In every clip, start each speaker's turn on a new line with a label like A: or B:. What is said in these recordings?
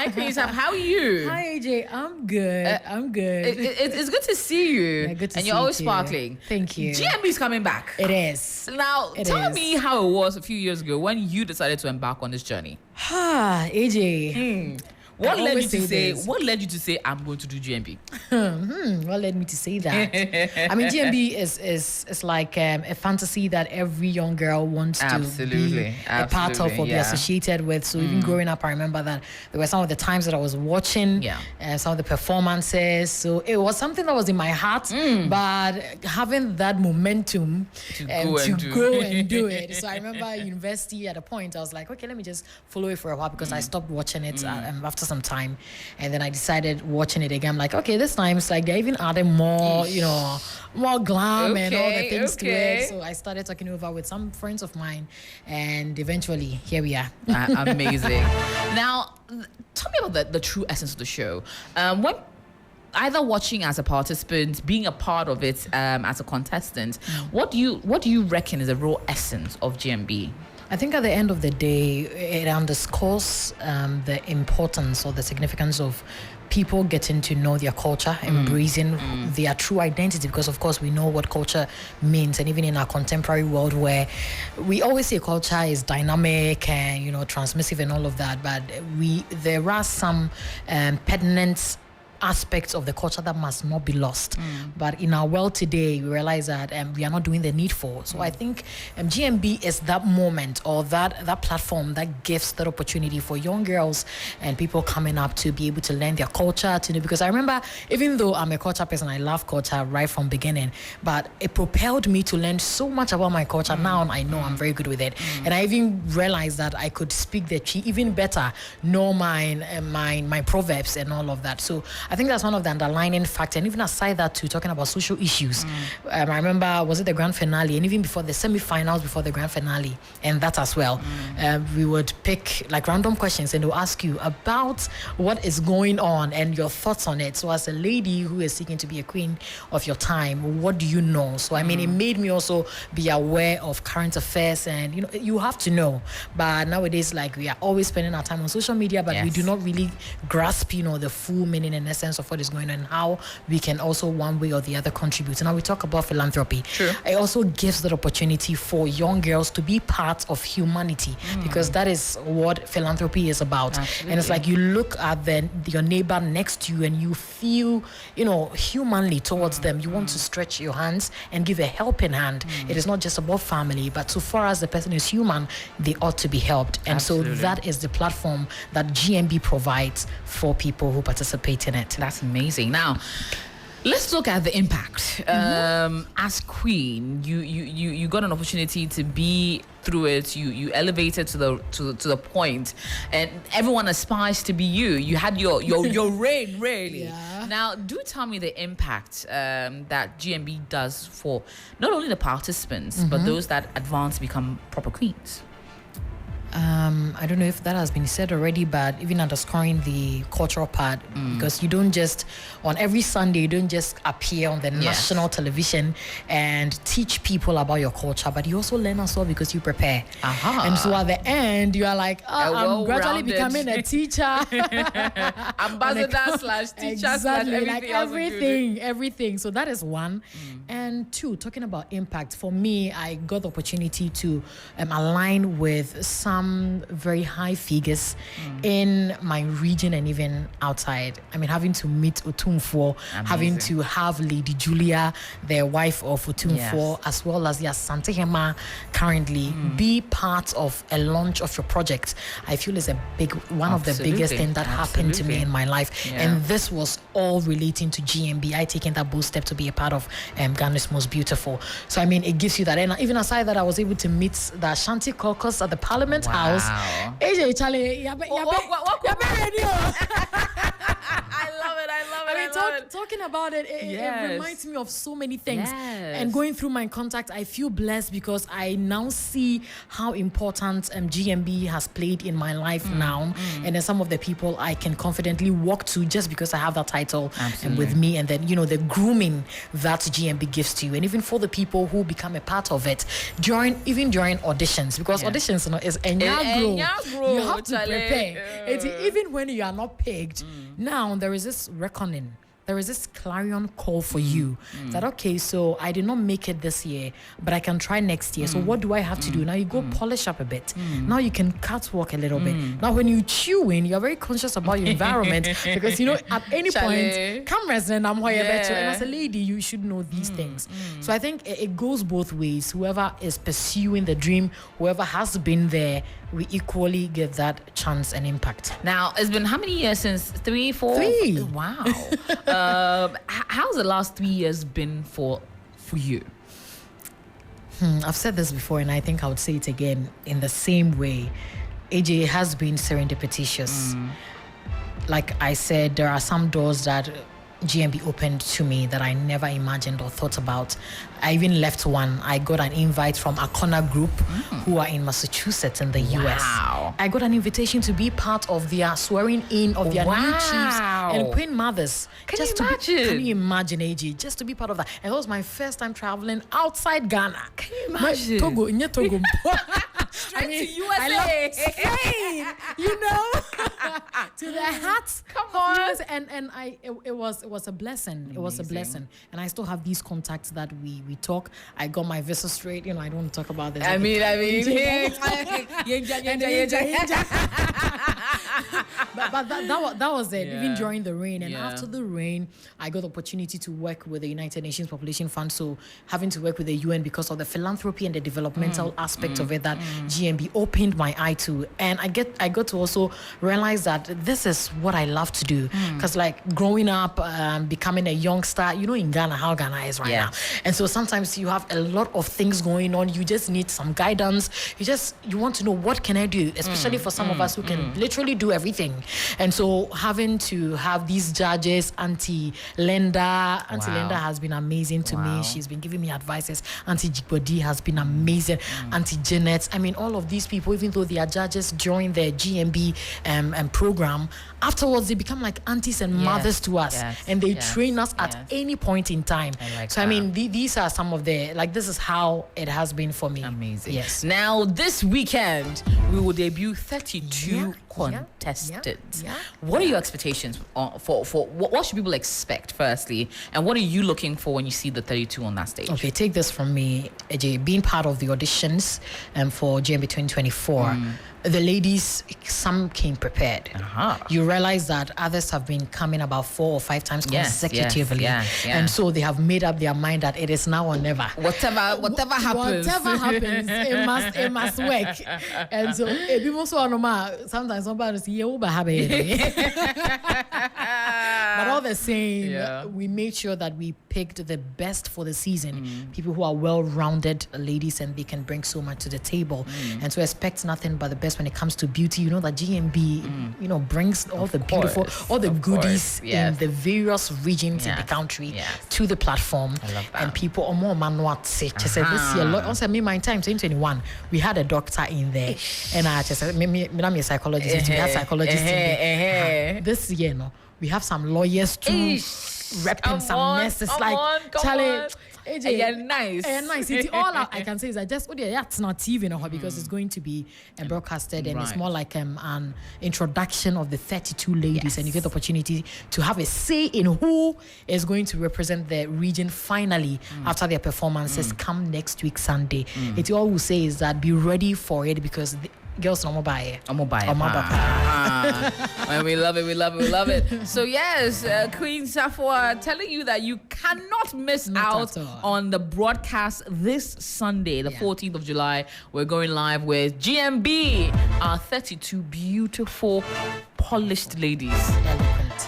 A: Hi, Queen Sam. How are you?
B: Hi, AJ. I'm good. I'm good.
A: It's good to see you.
B: Yeah, good to
A: and
B: see
A: you're always
B: you.
A: Sparkling.
B: Thank you.
A: GMB is coming back.
B: It is.
A: Now, tell me how it was a few years ago when you decided to embark on this journey.
B: AJ.
A: What led you to say I'm going to do GMB?
B: What led me to say that? I mean, GMB is like a fantasy that every young girl wants to be a part of or be associated with. So even growing up, I remember that there were some of the times that I was watching some of the performances. So it was something that was in my heart, but having that momentum to go and do it. So I remember university at a point, I was like, okay, let me just follow it for a while because I stopped watching it after some time, and then I decided watching it again. I'm like, okay, this time it's like they even added more, more glam and all the things to it. So I started talking over with some friends of mine, and eventually here we are.
A: Amazing. Now, tell me about the true essence of the show. When either watching as a participant, being a part of it as a contestant, what do you reckon is the real essence of GMB?
B: I think at the end of the day, it underscores the importance or the significance of people getting to know their culture, embracing their true identity, because of course we know what culture means. And even in our contemporary world where we always say culture is dynamic and transmissive and all of that, but there are some pertinent aspects of the culture that must not be lost. But in our world today, we realize that we are not doing the needful. So I think GMB is that moment or that platform that gives that opportunity for young girls and people coming up to be able to learn their culture, because I remember, even though I'm a culture person, I love culture right from beginning, but it propelled me to learn so much about my culture. Now I know I'm very good with it. And I even realized that I could speak the Chi even better, know my proverbs and all of that. So I think that's one of the underlining factors. And even aside that, too, talking about social issues, I remember, was it the grand finale? And even before the semi-finals, before the grand finale, and that as well, we would pick like random questions and they'll ask you about what is going on and your thoughts on it. So as a lady who is seeking to be a queen of your time, what do you know? So I mean, it made me also be aware of current affairs, and you have to know. But nowadays, like, we are always spending our time on social media, but we do not really grasp the full meaning and essence of what is going on and how we can also one way or the other contribute. Now we talk about philanthropy. True. It also gives that opportunity for young girls to be part of humanity, because that is what philanthropy is about. Absolutely. And it's like you look at your neighbor next to you and you feel humanly towards them. You want to stretch your hands and give a helping hand. It is not just about family, but so far as the person is human, they ought to be helped. And so that is the platform that GMB provides for people who participate in it.
A: That's amazing. Now, let's look at the impact. As queen, you got an opportunity to be through it. You elevated to the point, and everyone aspires to be you. You had your reign, really.
B: Yeah.
A: Now, do tell me the impact that GMB does for not only the participants, but those that advance to become proper queens.
B: I don't know if that has been said already, but even underscoring the cultural part, because you don't just, on every Sunday, you don't just appear on the national television and teach people about your culture, but you also learn as well because you prepare. And so at the end, you are like, I'm gradually becoming a teacher.
A: Ambassador/teacher/
B: exactly, like everything. So that is one. And two, talking about impact, for me, I got the opportunity to align with some very high figures in my region and even outside. I mean, having to meet Otumfuo, having to have Lady Julia, the wife of Otumfuo, as well as Asante Hema currently, be part of a launch of your project. I feel is one of the biggest things that happened to me in my life. And this was all relating to GMB. I taken that bold step to be a part of Ghana's Most Beautiful. So I mean, it gives you that. And even aside that, I was able to meet the Ashanti caucus at the Parliament House. AJ, Charlie,
A: I
B: Talking about it, it reminds me of so many things.
A: Yes.
B: And going through my contact, I feel blessed because I now see how important GMB has played in my life now. And then some of the people I can confidently walk to just because I have that title and with me. And then, the grooming that GMB gives to you. And even for the people who become a part of it, during auditions, because auditions is you have to prepare. Even when you are not picked, now there is this reckoning. There is this clarion call for you that, okay, so I did not make it this year, but I can try next year. So what do I have to do? Now you go polish up a bit. Now you can catwalk a little bit. Now when you chew in, you're very conscious about your environment because, at any point, cameras and I'm here better. And as a lady, you should know these things. So I think it goes both ways. Whoever is pursuing the dream, whoever has been there, we equally get that chance and impact.
A: Now, it's been how many years since? 3, 4?
B: 3.
A: Wow. How's the last 3 years been for you?
B: I've said this before, and I think I would say it again in the same way. AJ has been serendipitous. Like I said, there are some doors that GMB opened to me that I never imagined or thought about. I even left one. I got an invite from a corner group who are in Massachusetts in the US. I got an invitation to be part of their swearing in of their new chiefs and queen mothers.
A: Can you imagine?
B: Can you imagine, AJ? Just to be part of that. And that was my first time traveling outside Ghana.
A: Can you imagine?
B: Togo.
A: Straight to USA.
B: Spain, to the hats.
A: Come on.
B: And it was a blessing. Amazing. It was a blessing. And I still have these contacts that we talk. I got my visa straight. I don't want to talk about this.
A: I mean.
B: But that was it.
A: Yeah.
B: Even during the rain. And after the rain, I got the opportunity to work with the United Nations Population Fund. So having to work with the UN because of the philanthropy and the developmental aspect of it that GMB opened my eye to. And I got to also realize that this is what I love to do. Because like growing up, becoming a youngster, in Ghana, how Ghana is right now. And so sometimes you have a lot of things going on. You just need some guidance. You want to know, what can I do? Especially for some of us who can literally do everything. And so having to have these judges, Auntie Linda has been amazing to me. She's been giving me advices. Auntie Jigbodi has been amazing. Auntie Janet. I mean, all of these people, even though they are judges during the GMB program, afterwards they become like aunties and mothers to us. And they train us at any point in time. I mean, these are some of this is how it has been for me.
A: Amazing.
B: Yes.
A: Now, this weekend, we will debut 32 contestants. What are your expectations for what should people expect, firstly? And what are you looking for when you see the 32 on that stage?
B: Okay, take this from me, AJ. Being part of the auditions for GMB 2024, the ladies, some came prepared. You realize that others have been coming about 4 or 5 times consecutively. And so they have made up their mind that it is now or never.
A: Whatever happens,
B: it must work. And so people sometimes somebody say, but all the same, we made sure that we picked the best for the season. People who are well-rounded ladies, and they can bring so much to the table. And so expect nothing but the best when it comes to beauty. You know that GMB, brings all the beautiful, all the goodies in the various regions in the country to the platform.
A: I love that.
B: And people are more manual. Just said this year, also me my time 2021, we had a doctor in there, and I just said, I'm a psychologist. We had psychologists in there. This year, we have some lawyers too, repping some nurses. Charlie.
A: AJ, nice.
B: All I can say is that just it's not TV now because it's going to be broadcasted, and it's more like an introduction of the 32 ladies, and you get the opportunity to have a say in who is going to represent the region finally after their performances come next week Sunday. It's all we say is that be ready for it because girls no buy.
A: And we love it. So yes, Queen Sarfoa telling you that you cannot miss out on the broadcast this Sunday, the 14th of July. We're going live with GMB, our 32 beautiful, polished ladies.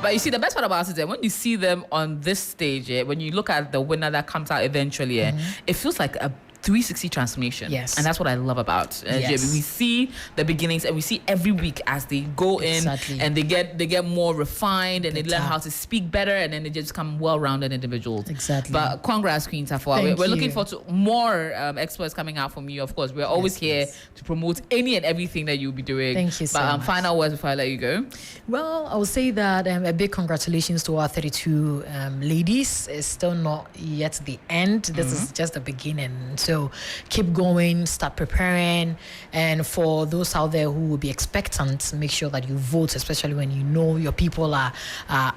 A: But you see, the best part about it is that when you see them on this stage, when you look at the winner that comes out eventually, it feels like a 360 transformation.
B: Yes.
A: And that's what I love about
B: Yes.
A: We see the beginnings, and we see every week as they go
B: Exactly.
A: in and they get more refined, and they learn
B: Better.
A: how to speak better, and then they just become well-rounded individuals.
B: Exactly.
A: But congrats, Queen Sarfoa.
B: Thank
A: We're looking
B: you.
A: forward to more experts coming out from you. Of course, we're always here to promote any and everything that you'll be doing.
B: Thank you so
A: but,
B: much.
A: Final words before I let you go.
B: Well, I would say that a big congratulations to our 32 ladies. It's still not yet the end. This is just the beginning. So keep going, start preparing. And for those out there who will be expectant, make sure that you vote, especially when you know your people are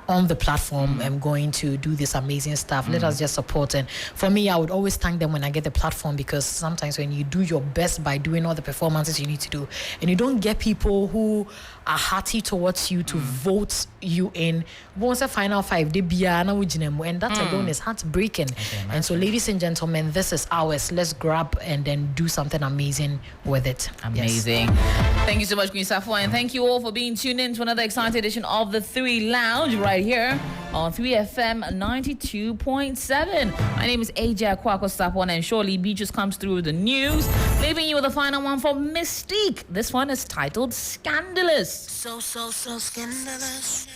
B: on the platform and going to do this amazing stuff. Let us just support. And for me, I would always thank them when I get the platform, because sometimes when you do your best by doing all the performances you need to do, and you don't get people who are hearty towards you to vote you in, once a final five, they be and that alone is heartbreaking. And so, ladies and gentlemen, this is ours. Let's grab and then do something amazing with it.
A: Amazing. Thank you so much, Queen Sarfoa, and thank you all for being tuned in to another exciting edition of the 3 Lounge right here on 3FM 92.7. My name is AJ Kwako Sarfoa, and surely B just comes through with the news, leaving you with the final one for Mystique. This one is titled Scandalous.
C: So scandalous.